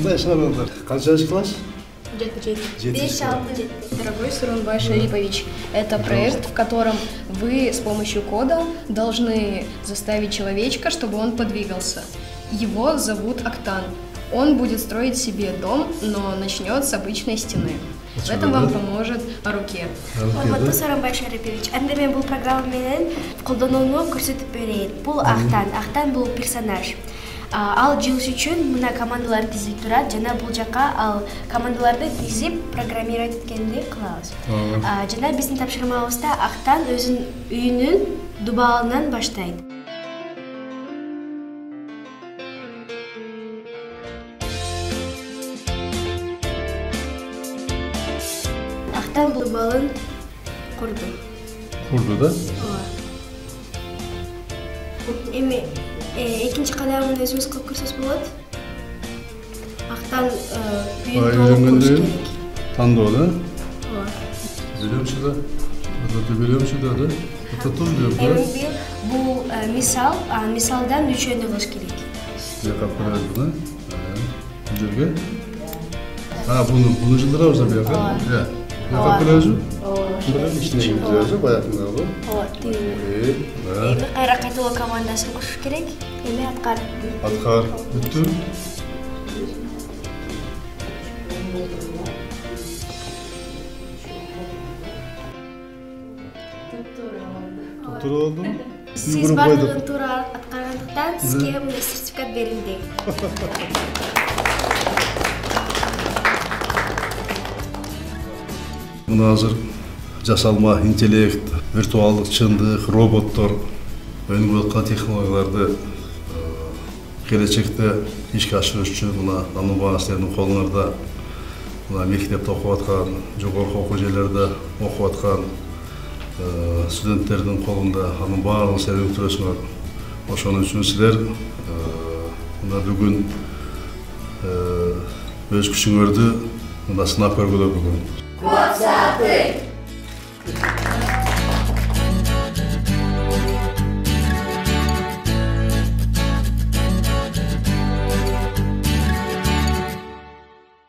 Кандай шаарыңдар? Канчанчы класс? Дорогой Сурунбай Шарипович, это проект, в котором вы с помощью кода должны заставить человечка, чтобы он подвигался. Его зовут Актан. Он будет строить себе дом, но начнет с обычной стены. В этом вам поможет Аруке. Урматтуу Сурунбай Шарипович, анда мен бул программа менен колдонууну көрсөтүп берейин. Бул Актан. Актан бул персонаж. Ал жылыш үчүн мына командалар тизилип турат жана бул жака ал командаларды тизип программировать эткенди кылабыз. Жана биздин тапшырмабызда Актан өзүнүн үйүнүн дубалынан баштайт. Актан бул дубалын курду. Курду да? Эми экинчи кадамын өзүбүз кылып көрсөз болот. Актан үйүн толук куруш керек. Тандоо да? Билемчи да. Билемчи да. Это тоже Эми бул мисал, мисалдан үчөөнү кылыш керек. Бияка көрөбүз да? Бул жерге. Буну жылдырабыз да бияка. Бияка көрөбүз? Бирок ичине киргизебиз баягындай го. Эми кайра кайталоо командасын куруш керек. Эми аткар. Аткар. Бүттү. Туура болдуmu? Сиз бардыгын туура аткаргандыктан сизге мына сертификат берилди. Мына азыр жасалма интеллект, виртуалдык чындык, роботтор өнүгүп аткан технологияларды келечекте ишке ашырыш үчүн мына анын баарын сиздердин колуңарда. Мына мектепте окуп аткан, жогорку окуу жерлерде окуп аткан студенттердин колунда анын баарын силер өктүрөсүңөр. Ошон үчүн силер мына бүгүн өз күчүңөрдү мына сынап көргүлө бүгүн. WhatsApp.